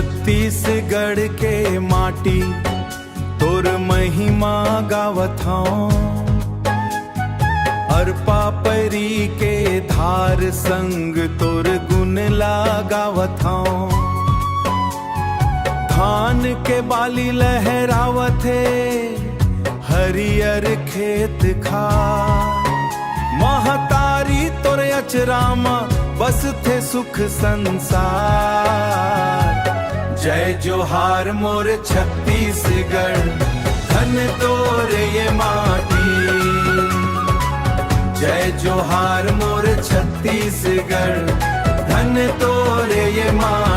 छत्तीसगढ़ के माटी तोर महिमा गावत हूँ। अरपा परी के धार संग तोर गुण लगावत हूँ। धान के बाली लहरावत है हरियर खेत खार। महतारी तोरे अचरामा बस थे सुख संसार। जय जोहार मोर छत्तीसगढ़ धन तोरे ये माटी। जय जोहार मोर छत्तीसगढ़ धन तोरे ये माटी।